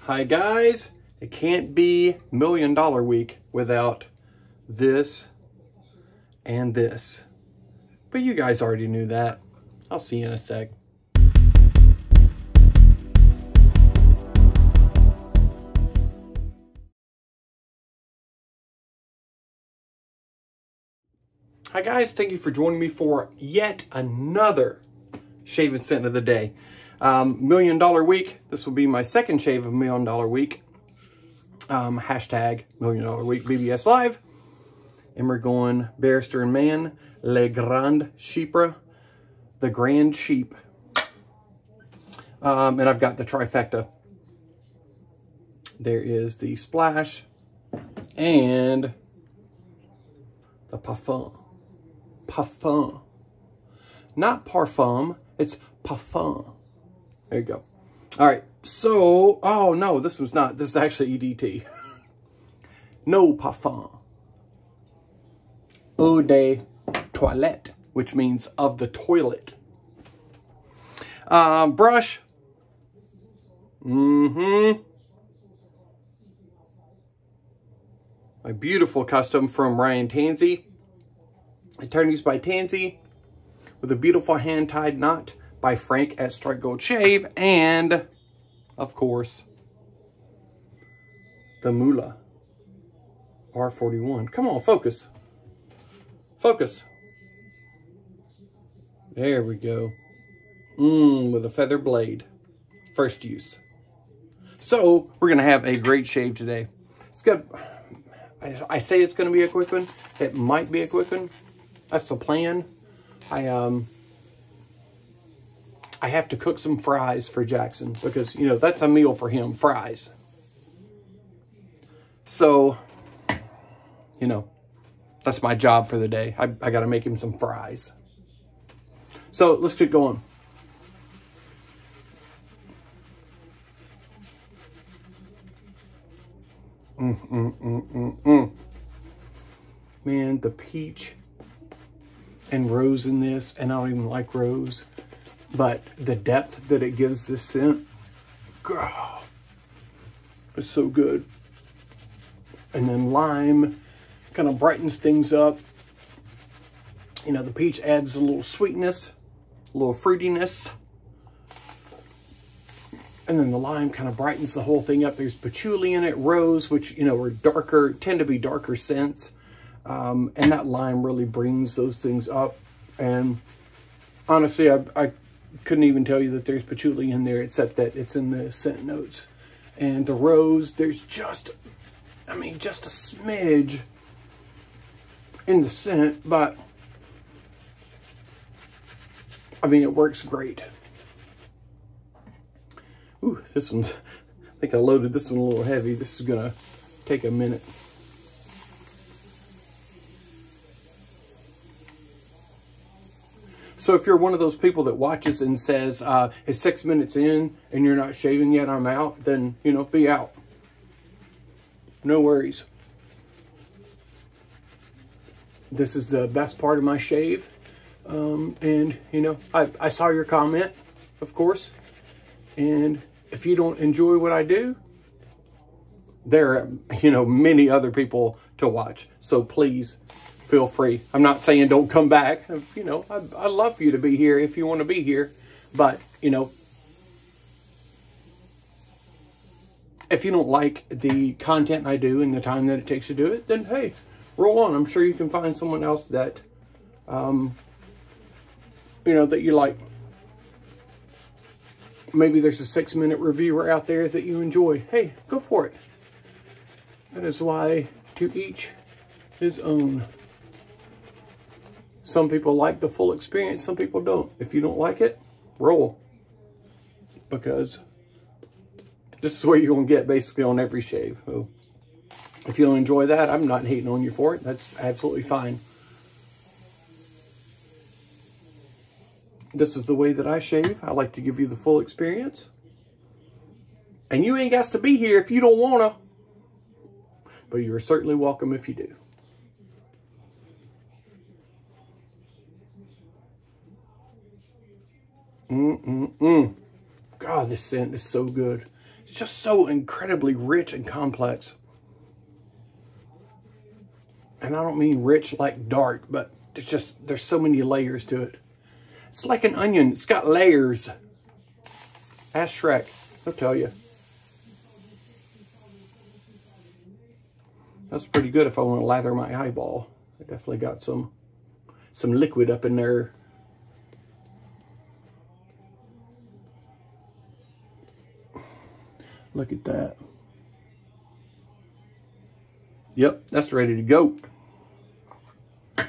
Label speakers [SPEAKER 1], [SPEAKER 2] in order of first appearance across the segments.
[SPEAKER 1] Hi guys, it can't be $1 Million Week without this and this. But you guys already knew that. I'll see you in a sec. Hi guys, thank you for joining me for yet another shaving scent of the day. $1 Million Week. This will be my second shave of $1 Million Week. Hashtag $1 Million Week bbs.live. And we're going Barrister and Mann, Le Grand Chypre, the Grand Sheep. And I've got the trifecta. There is the splash and the parfum. Parfum. Not parfum, it's parfum. There you go. All right, so, oh no, this was not, this is actually EDT. No parfum. Eau de toilette, which means of the toilet. Brush. My beautiful custom from Ryan Tansey. Attorneys by Tansey. With a beautiful hand-tied knot by Frank at Strike Gold Shave. And, of course, the Muhle R41. Come on, focus. Focus. There we go. With a feather blade. First use. So, we're going to have a great shave today. It's good. I say it's going to be a quick one. It might be a quick one. That's the plan. I have to cook some fries for Jackson because, you know, that's a meal for him, fries. So, you know, that's my job for the day. I got to make him some fries. So, let's get going. Man, the peach and rose in this, and I don't even like rose, but the depth that it gives this scent, girl, it's so good. And then lime kind of brightens things up. You know, the peach adds a little sweetness, a little fruitiness. And then the lime kind of brightens the whole thing up. There's patchouli in it, rose, which, you know, are darker, tend to be darker scents. And that lime really brings those things up. And honestly, I couldn't even tell you that there's patchouli in there, except that it's in the scent notes. And the rose, there's just, I mean, just a smidge in the scent, but I mean, it works great. Ooh, this one's, I think I loaded this one a little heavy. This is gonna take a minute. So if you're one of those people that watches and says, it's 6 minutes in and you're not shaving yet, I'm out, then, you know, be out. No worries. This is the best part of my shave. And, you know, I saw your comment, of course. And if you don't enjoy what I do, there are, you know, many other people to watch. So please feel free. I'm not saying don't come back. You know, I'd love for you to be here if you want to be here. But, you know, if you don't like the content I do and the time that it takes to do it, then hey, roll on. I'm sure you can find someone else that, you know, that you like. Maybe there's a 6-minute reviewer out there that you enjoy. Hey, go for it. That is why to each his own. Some people like the full experience, some people don't. If you don't like it, roll. Because this is what you're going to get basically on every shave. So if you don't enjoy that, I'm not hating on you for it. That's absolutely fine. This is the way that I shave. I like to give you the full experience. And you ain't got to be here if you don't want to. But you're certainly welcome if you do. God, this scent is so good. It's just so incredibly rich and complex. And I don't mean rich like dark, but there's so many layers to it. It's like an onion. It's got layers. Ask Shrek. He'll tell you. That's pretty good if I want to lather my eyeball. I definitely got some liquid up in there. Look at that. Yep, that's ready to go.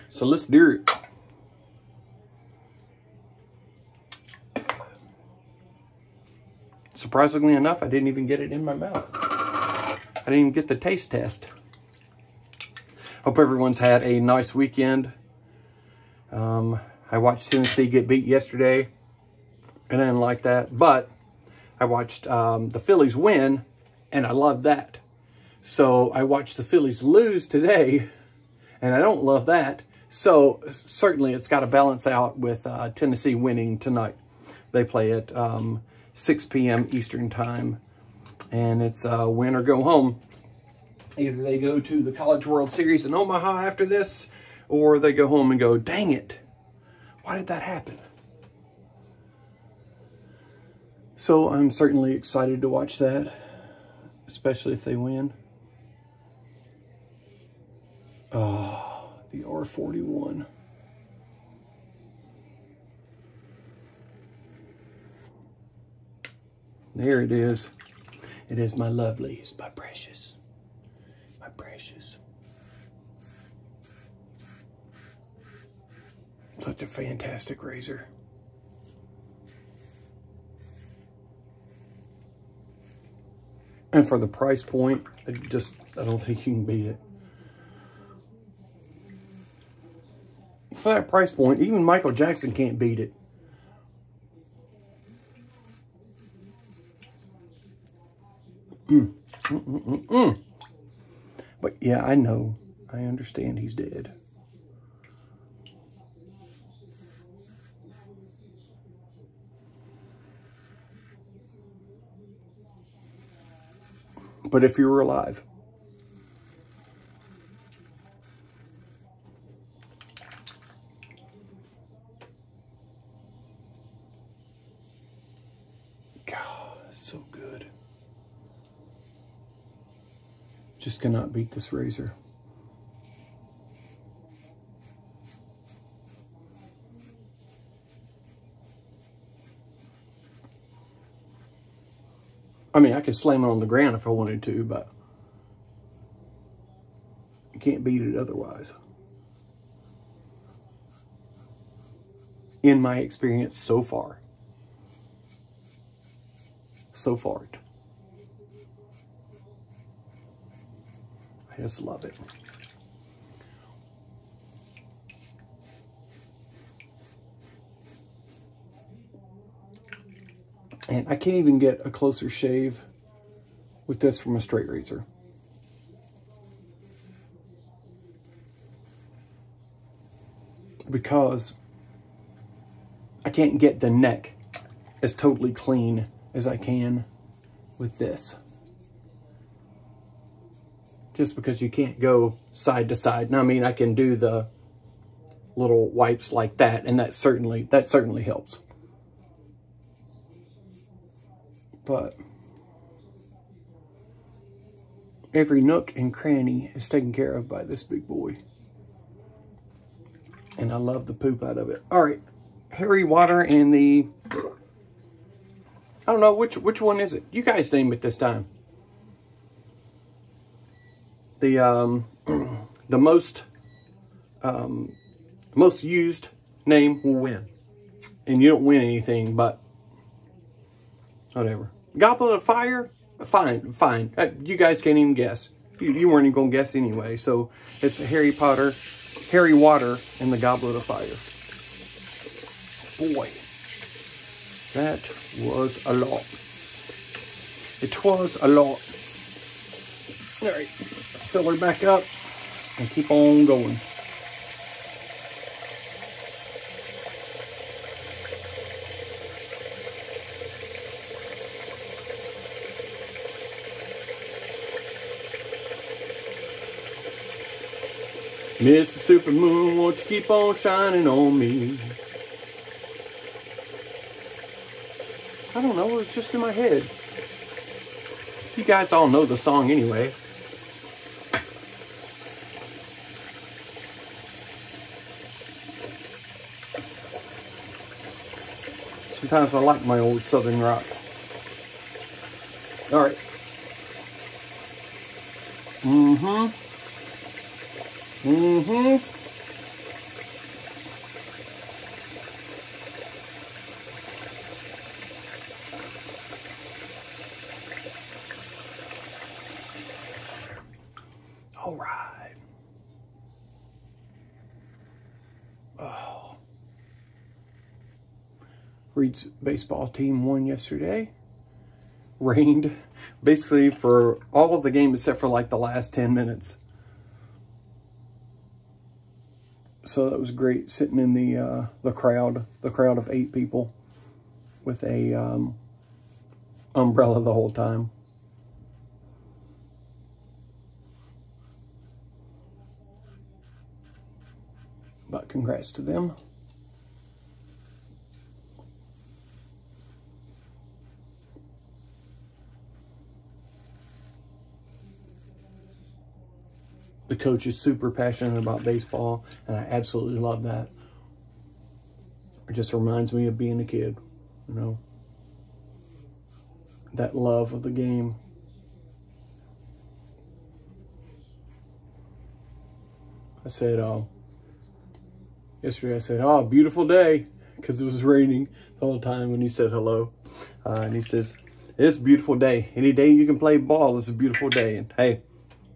[SPEAKER 1] So let's do it. Surprisingly enough, I didn't even get it in my mouth. I didn't even get the taste test. Hope everyone's had a nice weekend. I watched Tennessee get beat yesterday, and I didn't like that. But I watched the Phillies win, and I loved that. So I watched the Phillies lose today, and I don't love that. So certainly it's got to balance out with Tennessee winning tonight. They play at 6 p.m. Eastern time, and it's win or go home. Either they go to the College World Series in Omaha after this, or they go home and go, dang it, why did that happen? So I'm certainly excited to watch that, especially if they win. Oh, the R41. There it is. It is my lovely, it's my precious. My precious. Such a fantastic razor. And for the price point, I don't think you can beat it. For that price point, even Michael Jackson can't beat it. But yeah, I know. I understand he's dead. But if you were alive, God, so good. Just cannot beat this razor. I mean, I could slam it on the ground if I wanted to, but you can't beat it otherwise. In my experience so far. So far. I just love it. And I can't even get a closer shave with this from a straight razor. Because I can't get the neck as totally clean as I can with this. Just because you can't go side to side. Now, I mean, I can do the little wipes like that, and that certainly helps. But every nook and cranny is taken care of by this big boy. And I love the poop out of it. All right, Harry Water and the, I don't know, which one is it? You guys name it this time. The most used name will win. And you don't win anything, but whatever. Goblet of Fire? Fine. You guys can't even guess. You weren't even going to guess anyway. So it's Harry Water, and the Goblet of Fire. Boy, that was a lot. It was a lot. All right, let's fill her back up and keep on going. Mississippi moon, won't you keep on shining on me? I don't know, it was just in my head. You guys all know the song anyway. Sometimes I like my old Southern rock. All right. All right. Oh. Reed's baseball team won yesterday. Rained basically for all of the game except for like the last 10 minutes. So that was great, sitting in the crowd of 8 people with a umbrella the whole time. But congrats to them. The coach is super passionate about baseball, and I absolutely love that. It just reminds me of being a kid, you know, that love of the game. I said, yesterday I said, oh, beautiful day, because it was raining the whole time when he said hello. And he says, it's a beautiful day. Any day you can play ball, it's a beautiful day. And hey,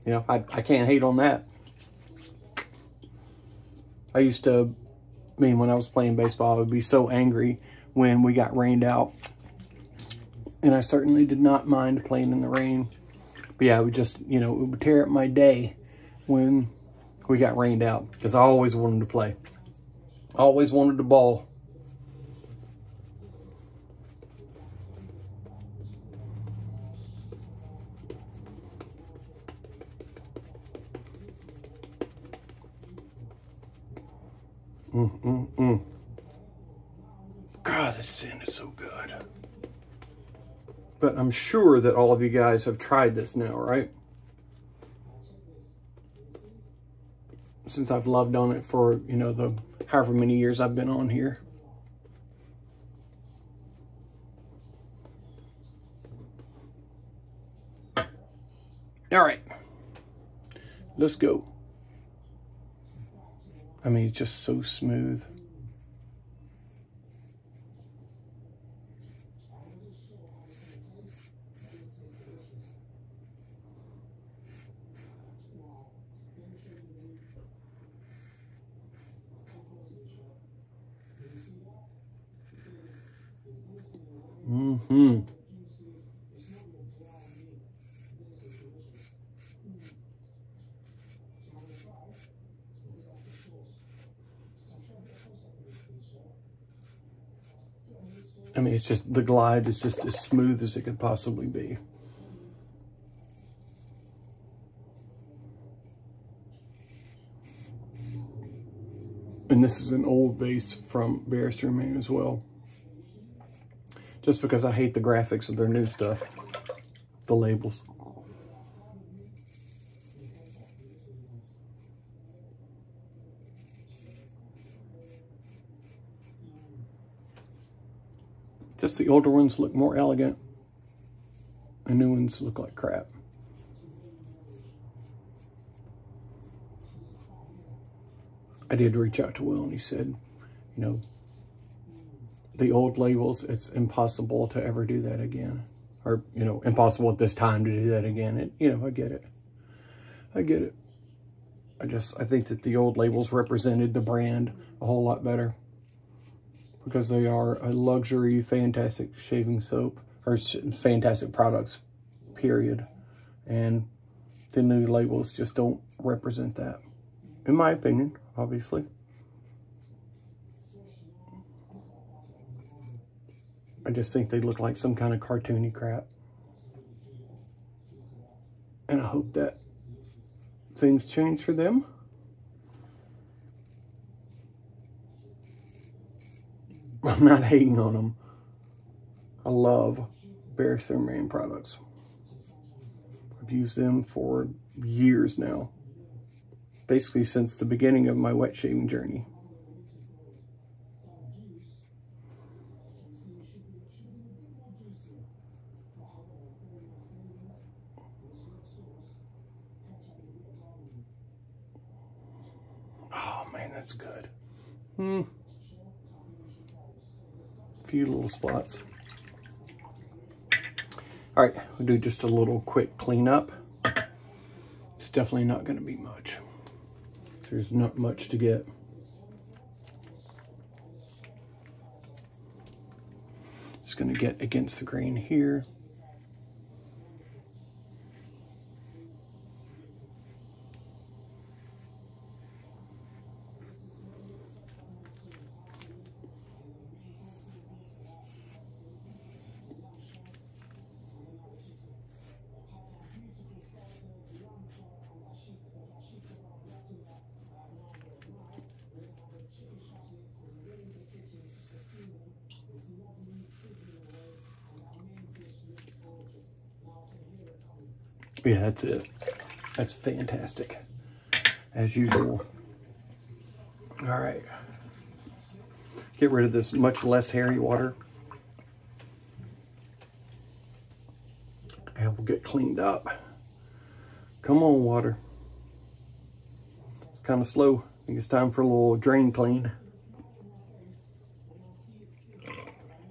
[SPEAKER 1] you know, I can't hate on that. When I was playing baseball, I would be so angry when we got rained out. And I certainly did not mind playing in the rain. But yeah, it would just, you know, it would tear up my day when we got rained out. Because I always wanted to play. I always wanted to ball. God, this sin is so good. But I'm sure that all of you guys have tried this now, right? Since I've loved on it for, you know, the however many years I've been on here. All right. Let's go. I mean, it's just so smooth. I mean, it's just, the glide is just as smooth as it could possibly be. And this is an old base from Barrister and Mann as well. Just because I hate the graphics of their new stuff. The labels. Just the older ones look more elegant. The new ones look like crap. I did reach out to Will and he said, you know, the old labels, it's impossible to ever do that again. Or, you know, impossible at this time to do that again. And, you know, I get it. I get it. I think that the old labels represented the brand a whole lot better. Because they are a luxury, fantastic shaving soap. Or fantastic products, period. And the new labels just don't represent that. In my opinion, obviously. I just think they look like some kind of cartoony crap. And I hope that things change for them. I'm not hating on them. I love Barrister Mann products. I've used them for years now. Basically since the beginning of my wet shaving journey. Oh man, that's good. A few little spots. All right, we'll do just a little quick cleanup. It's definitely not going to be much. There's not much to get. Just going to get against the grain here. Yeah, that's it. That's fantastic, as usual. All right. Get rid of this much less hairy water. And we'll get cleaned up. Come on, water. It's kind of slow. I think it's time for a little drain clean.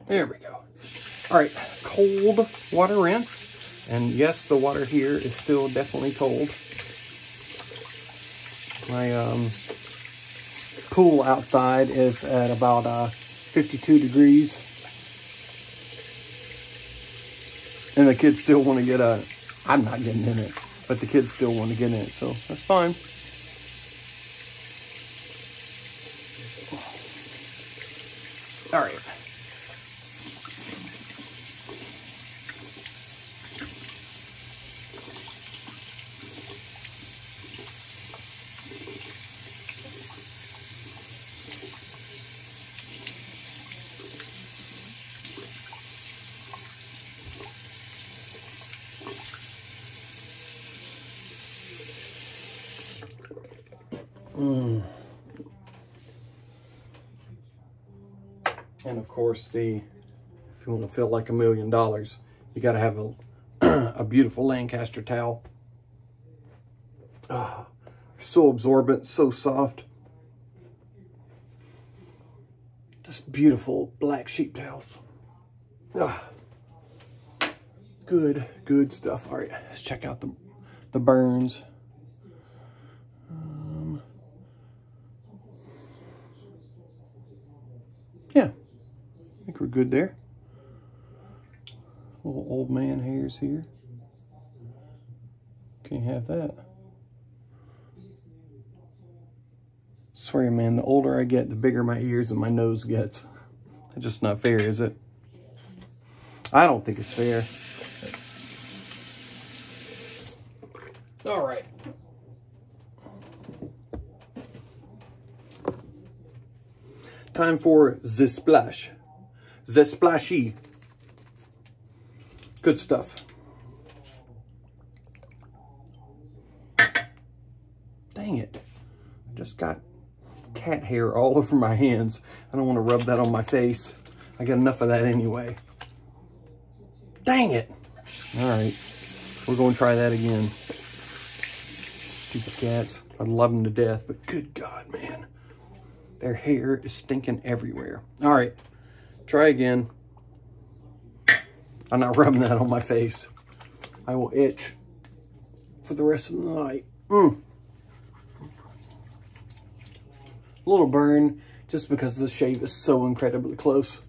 [SPEAKER 1] There we go. All right, cold water rinse. And yes, the water here is still definitely cold. My pool outside is at about 52 degrees. And the kids still want to get I'm not getting in it, but the kids still want to get in it, so that's fine. All right. And of course, if you want to feel like $1 million, you got to have a beautiful Lancaster towel. So absorbent, so soft. Just beautiful black sheep towels. Good stuff. All right, let's check out the burns. Yeah, I think we're good there. Little old man hairs here. Can't have that. Swear, man, the older I get, the bigger my ears and my nose gets. That's just not fair, is it? I don't think it's fair. All right. Time for the splash. The splashy. Good stuff. Dang it. I just got cat hair all over my hands. I don't want to rub that on my face. I got enough of that anyway. Dang it. All right. We're going to try that again. Stupid cats. I love them to death, but good God, man. Their hair is stinking everywhere. All right, try again. I'm not rubbing that on my face. I will itch for the rest of the night. A little burn, just because the shave is so incredibly close.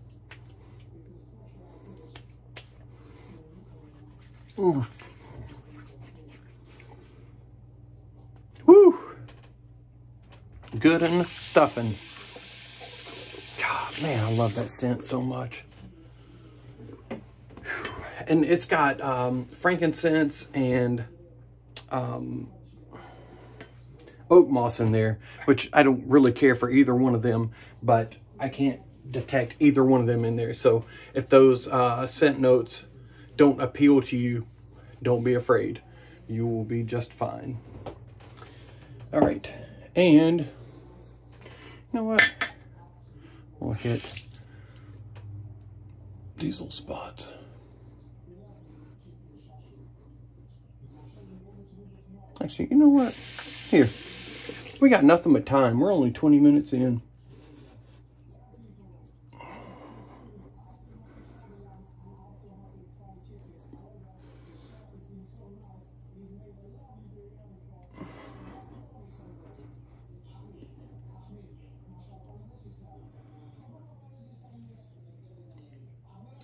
[SPEAKER 1] Woo! Good and stuffing. God, man, I love that scent so much. And it's got frankincense and oak moss in there, which I don't really care for either one of them, but I can't detect either one of them in there. So if those scent notes don't appeal to you, don't be afraid. You will be just fine. All right, and you know what? We'll hit these little spots. Actually, you know what? Here, we got nothing but time. We're only 20 minutes in.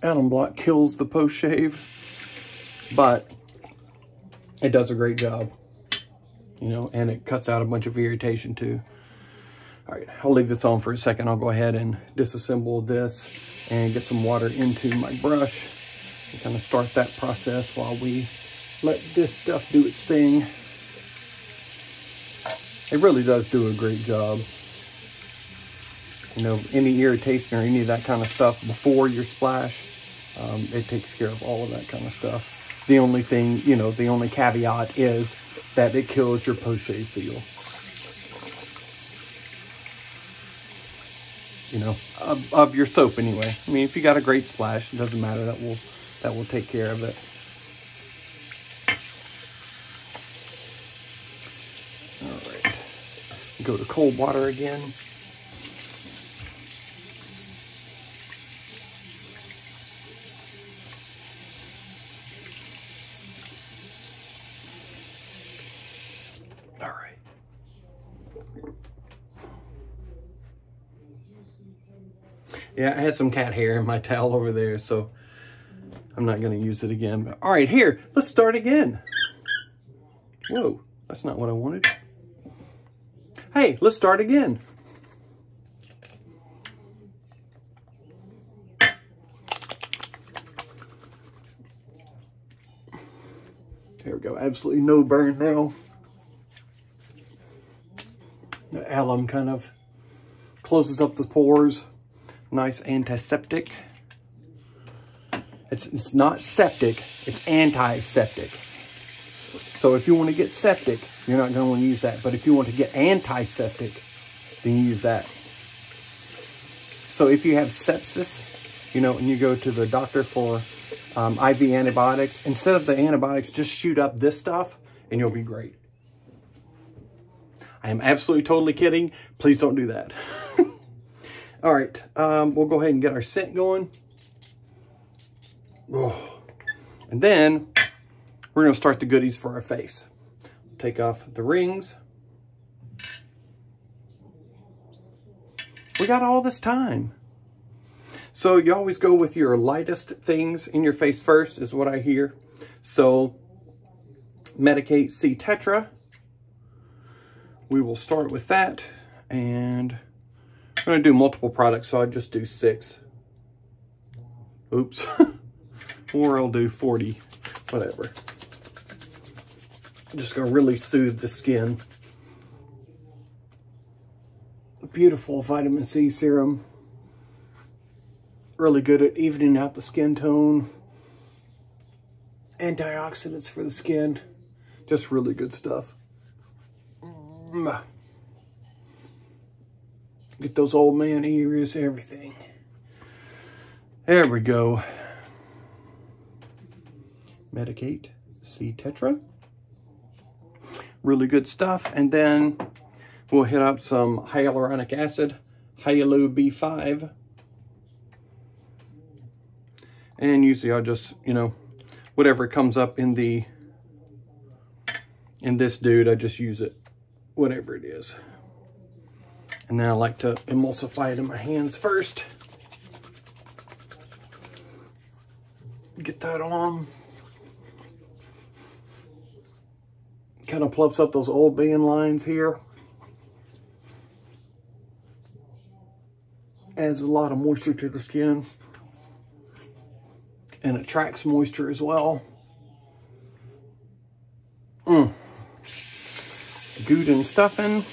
[SPEAKER 1] Alum Block kills the post shave, but it does a great job, you know, and it cuts out a bunch of irritation too. All right, I'll leave this on for a second. I'll go ahead and disassemble this and get some water into my brush and kind of start that process while we let this stuff do its thing. It really does do a great job. You know, any irritation or any of that kind of stuff before your splash, it takes care of all of that kind of stuff. The only thing, you know, the only caveat is that it kills your post-shave feel. You know, of your soap anyway. I mean, if you got a great splash, it doesn't matter. That will take care of it. All right. Go to cold water again. All right. Yeah, I had some cat hair in my towel over there, so I'm not going to use it again. But, all right, here, let's start again. Whoa, that's not what I wanted. Hey, let's start again. There we go, absolutely no burn now. The alum kind of closes up the pores. Nice antiseptic. It's not septic, it's antiseptic. So if you want to get septic, you're not going to want to use that. But if you want to get antiseptic, then you use that. So if you have sepsis, you know, and you go to the doctor for IV antibiotics, instead of the antibiotics, just shoot up this stuff and you'll be great. I am absolutely totally kidding. Please don't do that. All right, we'll go ahead and get our scent going. Oh. And then we're gonna start the goodies for our face. Take off the rings. We got all this time. So you always go with your lightest things in your face first, is what I hear. So Medicate C Tetra. We will start with that, and I'm going to do multiple products, so I'll just do 6. Oops. Or I'll do 40, whatever. I'm just going to really soothe the skin. Beautiful vitamin C serum. Really good at evening out the skin tone. Antioxidants for the skin. Just really good stuff. Get those old man ears, everything. There we go. Medicate C Tetra. Really good stuff. And then we'll hit up some hyaluronic acid, Hyalu B5. And usually I'll just, you know, whatever comes up in this dude, I just use it. Whatever it is. And then I like to emulsify it in my hands first. Get that on. Kind of plucks up those old band lines here. Adds a lot of moisture to the skin. And attracts moisture as well. Good and stuffing.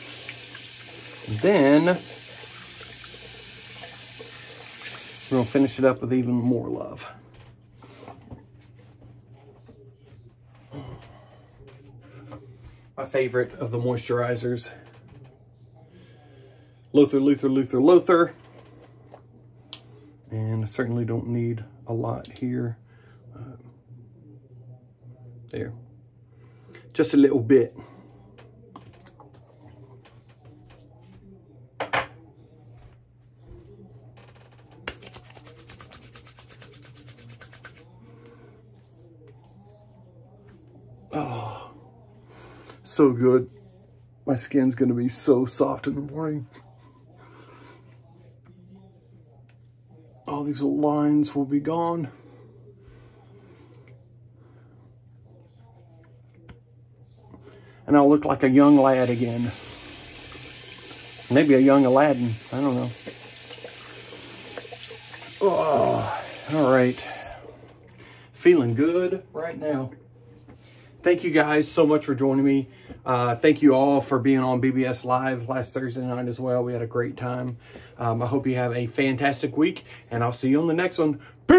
[SPEAKER 1] Then We're gonna finish it up with even more love. My favorite of the moisturizers. Luther. And I certainly don't need a lot here. There. Just a little bit. Oh, so good. My skin's gonna be so soft in the morning. All these little lines will be gone. And I'll look like a young lad again. Maybe a young Aladdin, I don't know. Oh, all right. Feeling good right now. Thank you guys so much for joining me. Thank you all for being on BBS Live last Thursday night as well. We had a great time. I hope you have a fantastic week, and I'll see you on the next one. Peace!